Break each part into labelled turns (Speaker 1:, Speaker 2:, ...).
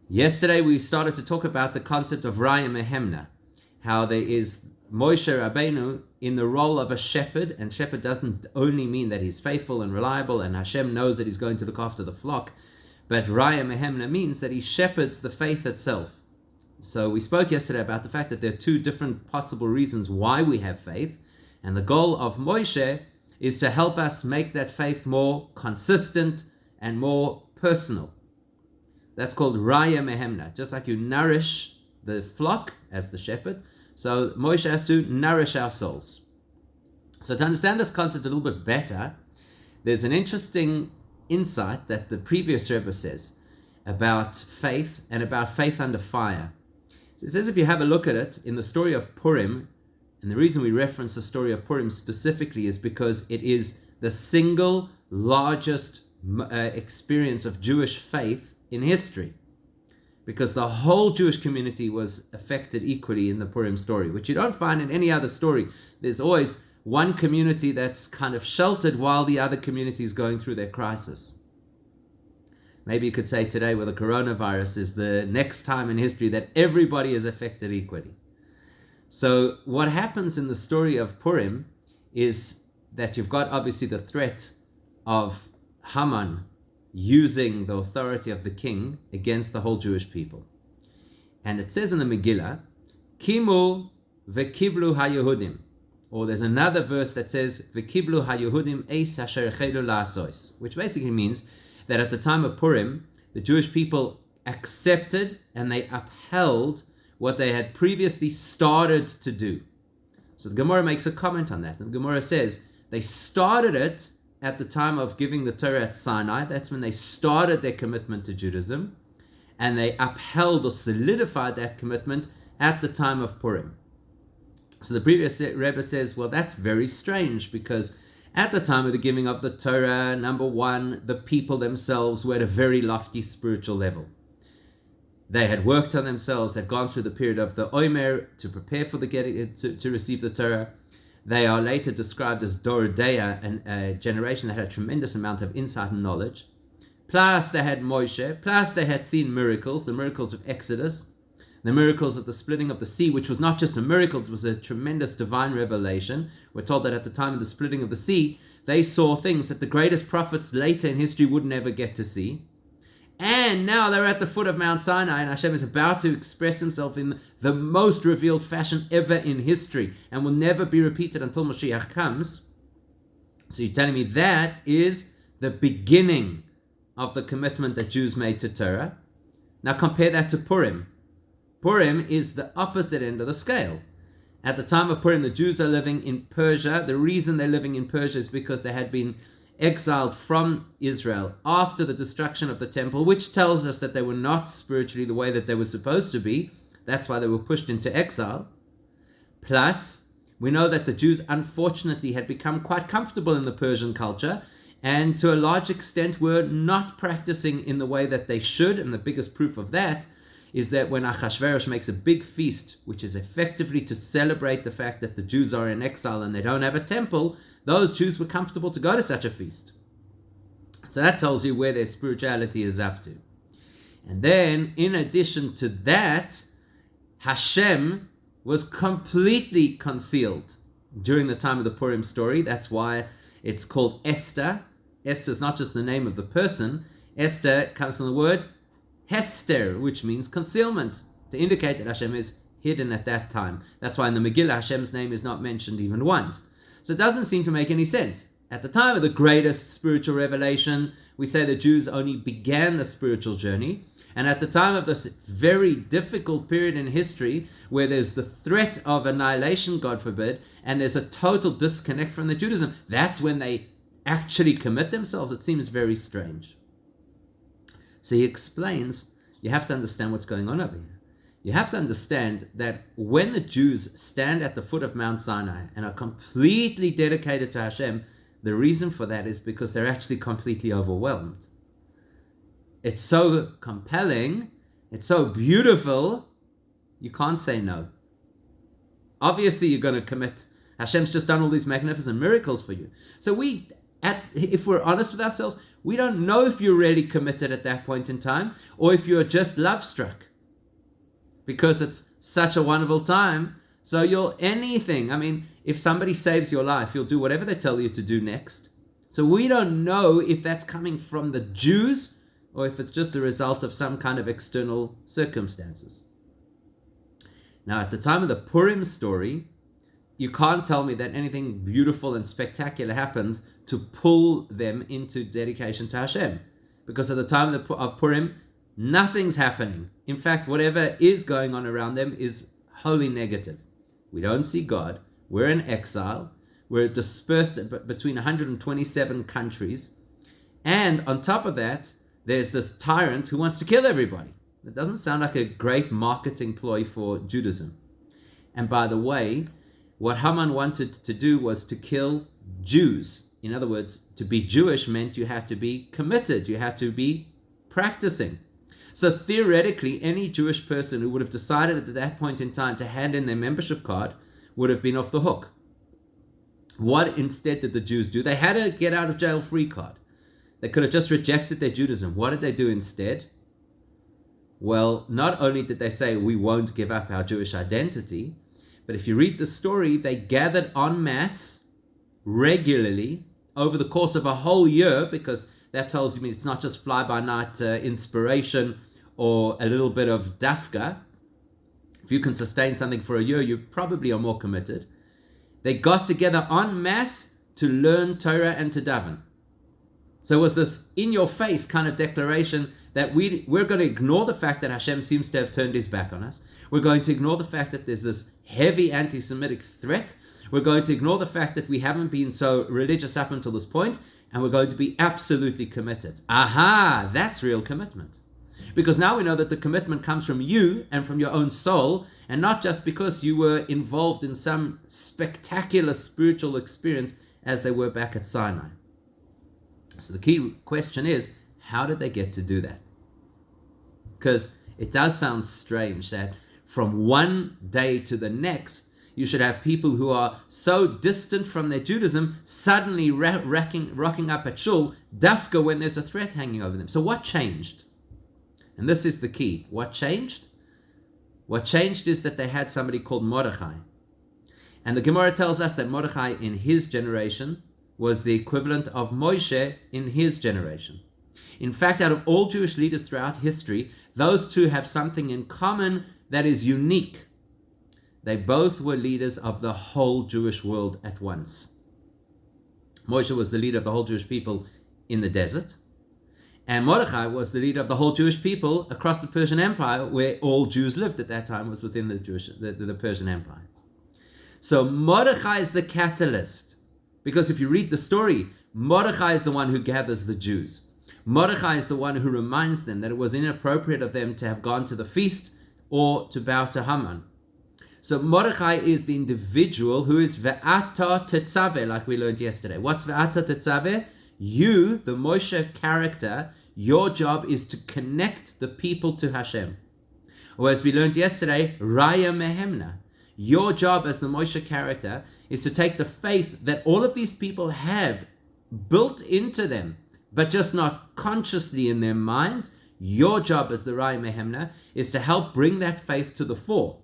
Speaker 1: Yesterday we started to talk about the concept of Raya Mehemna, how there is Moshe Rabbeinu in the role of a shepherd, and shepherd doesn't only mean that he's faithful and reliable and Hashem knows that he's going to look after the flock, but Raya Mehemna means that he shepherds the faith itself. So we spoke yesterday about the fact that there are two different possible reasons why we have faith, and the goal of Moshe is to help us make that faith more consistent and more personal. That's called Raya Mehemna. Just like you nourish the flock as the shepherd, so Moshe has to nourish our souls. So to understand this concept a little bit better, there's an interesting insight that the previous Rebbe says about faith and about faith under fire. So it says if you have a look at it in the story of Purim, and the reason we reference the story of Purim specifically is because it is the single largest experience of Jewish faith in history, because the whole Jewish community was affected equally in the Purim story, which you don't find in any other story. There's always one community that's kind of sheltered while the other community is going through their crisis. Maybe you could say today with the coronavirus is the next time in history that everybody is affected equally. So what happens in the story of Purim is that you've got obviously the threat of Haman using the authority of the king against the whole Jewish people. And it says in the Megillah, Kimu vekiblu haYehudim, or there's another verse that says, Vekiblu haYehudim eis asher echelu la'asos, which basically means that at the time of Purim, the Jewish people accepted and they upheld what they had previously started to do. So the Gemara makes a comment on that. And the Gemara says, they started it at the time of giving the Torah at Sinai. That's when they started their commitment to Judaism, and they upheld or solidified that commitment at the time of Purim. So the previous Rebbe says, well, that's very strange, because at the time of the giving of the Torah, number one, the people themselves were at a very lofty spiritual level. They had worked on themselves, had gone through the period of the Omer to prepare for the to receive the Torah. They are later described as Dor Deya, a generation that had a tremendous amount of insight and knowledge. Plus they had Moshe, plus they had seen miracles, the miracles of Exodus, the miracles of the splitting of the sea, which was not just a miracle, it was a tremendous divine revelation. We're told that at the time of the splitting of the sea, they saw things that the greatest prophets later in history would never get to see. And now they're at the foot of Mount Sinai, and Hashem is about to express himself in the most revealed fashion ever in history, and will never be repeated until Mashiach comes. So you're telling me that is the beginning of the commitment that Jews made to Torah. Now compare that to Purim. Purim is the opposite end of the scale. At the time of Purim, the Jews are living in Persia. The reason they're living in Persia is because they had been exiled from Israel after the destruction of the temple, which tells us that they were not spiritually the way that they were supposed to be. That's why they were pushed into exile. Plus, we know that the Jews unfortunately had become quite comfortable in the Persian culture, and to a large extent were not practicing in the way that they should. And the biggest proof of that is that when Achashverosh makes a big feast, which is effectively to celebrate the fact that the Jews are in exile and they don't have a temple, those Jews were comfortable to go to such a feast. So that tells you where their spirituality is up to. And then, in addition to that, Hashem was completely concealed during the time of the Purim story. That's why it's called Esther. Esther is not just the name of the person. Esther comes from the word Hester, which means concealment, to indicate that Hashem is hidden at that time. That's why in the Megillah, Hashem's name is not mentioned even once. So it doesn't seem to make any sense. At the time of the greatest spiritual revelation, we say the Jews only began the spiritual journey. And at the time of this very difficult period in history, where there's the threat of annihilation, God forbid, and there's a total disconnect from the Judaism, that's when they actually commit themselves. It seems very strange. So he explains, you have to understand what's going on over here. You have to understand that when the Jews stand at the foot of Mount Sinai and are completely dedicated to Hashem, the reason for that is because they're actually completely overwhelmed. It's so compelling, it's so beautiful, you can't say no. Obviously you're going to commit. Hashem's just done all these magnificent miracles for you. So we if we're honest with ourselves, we don't know if you're really committed at that point in time or if you're just love struck because it's such a wonderful time. So if somebody saves your life, you'll do whatever they tell you to do next. So we don't know if that's coming from the Jews or if it's just the result of some kind of external circumstances. Now, at the time of the Purim story, you can't tell me that anything beautiful and spectacular happened to pull them into dedication to Hashem. Because at the time of Purim, nothing's happening. In fact, whatever is going on around them is wholly negative. We don't see God. We're in exile. We're dispersed between 127 countries. And on top of that, there's this tyrant who wants to kill everybody. That doesn't sound like a great marketing ploy for Judaism. And by the way, what Haman wanted to do was to kill Jews. In other words, to be Jewish meant you had to be committed. You had to be practicing. So theoretically, any Jewish person who would have decided at that point in time to hand in their membership card would have been off the hook. What instead did the Jews do? They had a get out of jail free card. They could have just rejected their Judaism. What did they do instead? Well, not only did they say, we won't give up our Jewish identity, but if you read the story, they gathered en masse regularly over the course of a whole year, because that tells me it's not just fly-by-night inspiration or a little bit of dafka. If you can sustain something for a year, you probably are more committed. They got together en masse to learn Torah and to daven. So it was this in-your-face kind of declaration that we're going to ignore the fact that Hashem seems to have turned his back on us. We're going to ignore the fact that there's this heavy anti-Semitic threat. We're going to ignore the fact that we haven't been so religious up until this point, and we're going to be absolutely committed. Aha, that's real commitment. Because now we know that the commitment comes from you and from your own soul, and not just because you were involved in some spectacular spiritual experience as they were back at Sinai. So the key question is, how did they get to do that? Because it does sound strange that from one day to the next, you should have people who are so distant from their Judaism suddenly rocking up at shul, dafka, when there's a threat hanging over them. So what changed? And this is the key. What changed? What changed is that they had somebody called Mordechai. And the Gemara tells us that Mordechai in his generation was the equivalent of Moshe in his generation. In fact, out of all Jewish leaders throughout history, those two have something in common that is unique. They both were leaders of the whole Jewish world at once. Moshe was the leader of the whole Jewish people in the desert, and Mordechai was the leader of the whole Jewish people across the Persian Empire, where all Jews lived at that time, was within the Persian Empire. So Mordechai is the catalyst. Because if you read the story, Mordechai is the one who gathers the Jews. Mordechai is the one who reminds them that it was inappropriate of them to have gone to the feast or to bow to Haman. So Mordechai is the individual who is ve'ata tetzaveh, like we learned yesterday. What's ve'ata tetzaveh? You, the Moshe character, your job is to connect the people to Hashem. Or as we learned yesterday, Raya Mehemna. Your job as the Moshe character is to take the faith that all of these people have built into them, but just not consciously in their minds. Your job as the Raya Mehemna is to help bring that faith to the fore,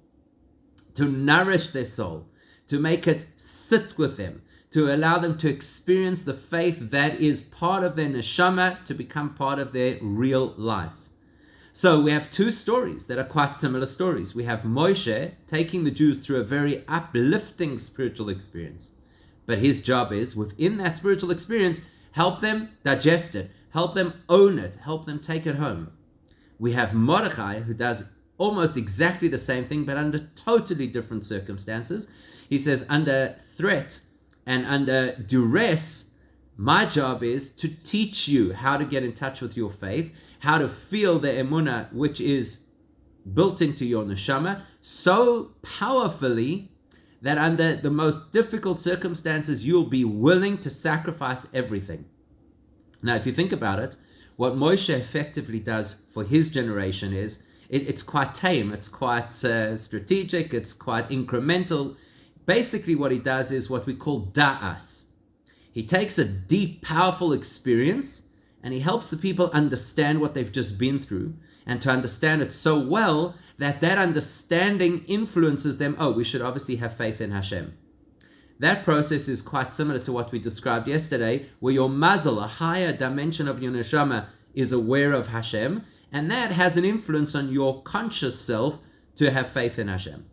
Speaker 1: to nourish their soul, to make it sit with them, to allow them to experience the faith that is part of their neshama, to become part of their real life. So we have two stories that are quite similar stories. We have Moshe taking the Jews through a very uplifting spiritual experience. But his job is, within that spiritual experience, help them digest it, help them own it, help them take it home. We have Mordechai, who does almost exactly the same thing, but under totally different circumstances. He says, under threat and under duress, my job is to teach you how to get in touch with your faith, how to feel the emunah which is built into your neshama so powerfully that under the most difficult circumstances you'll be willing to sacrifice everything. Now, if you think about it, what Moshe effectively does for his generation is, it's quite tame, it's quite strategic, it's quite incremental. Basically what he does is what we call da'as. He takes a deep, powerful experience and he helps the people understand what they've just been through, and to understand it so well that that understanding influences them. Oh, we should obviously have faith in Hashem. That process is quite similar to what we described yesterday, where your mazel, a higher dimension of your neshama, is aware of Hashem, and that has an influence on your conscious self to have faith in Hashem.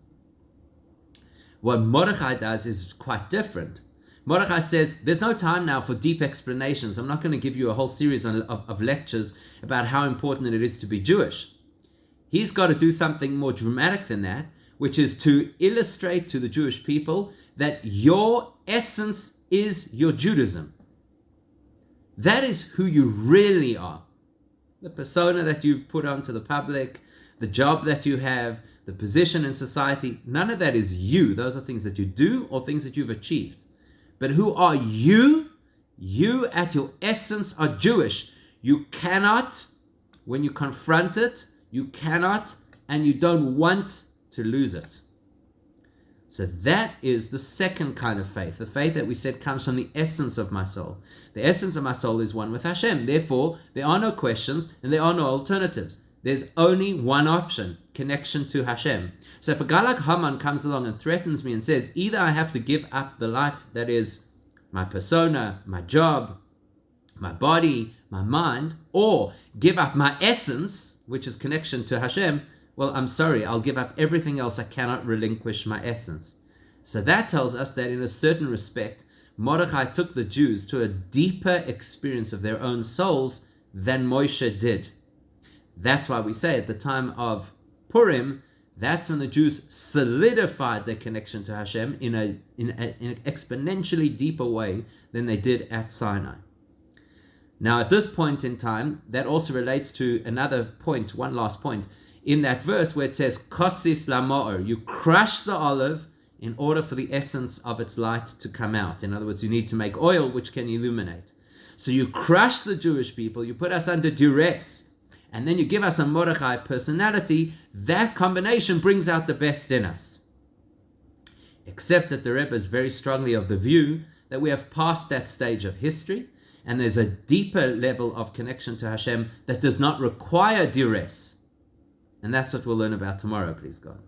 Speaker 1: What Mordechai does is quite different. Mordechai says, there's no time now for deep explanations. I'm not going to give you a whole series of lectures about how important it is to be Jewish. He's got to do something more dramatic than that, which is to illustrate to the Jewish people that your essence is your Judaism. That is who you really are. The persona that you put onto the public, the job that you have, the position in society, none of that is you. Those are things that you do or things that you've achieved. But who are you? You at your essence are Jewish. You cannot, when you confront it, you cannot and you don't want to lose it. So that is the second kind of faith. The faith that we said comes from the essence of my soul. The essence of my soul is one with Hashem. Therefore, there are no questions and there are no alternatives. There's only one option, connection to Hashem. So if a guy like Haman comes along and threatens me and says, either I have to give up the life that is my persona, my job, my body, my mind, or give up my essence, which is connection to Hashem, well, I'm sorry, I'll give up everything else. I cannot relinquish my essence. So that tells us that in a certain respect, Mordechai took the Jews to a deeper experience of their own souls than Moshe did. That's why we say at the time of Purim, that's when the Jews solidified their connection to Hashem in an exponentially deeper way than they did at Sinai. Now, at this point in time, that also relates to another point, one last point, in that verse where it says, Kosis lamo'or, you crush the olive in order for the essence of its light to come out. In other words, you need to make oil which can illuminate. So you crush the Jewish people, you put us under duress, and then you give us a Mordechai personality. That combination brings out the best in us. Except that the Rebbe is very strongly of the view that we have passed that stage of history, and there's a deeper level of connection to Hashem that does not require duress. And that's what we'll learn about tomorrow, please God.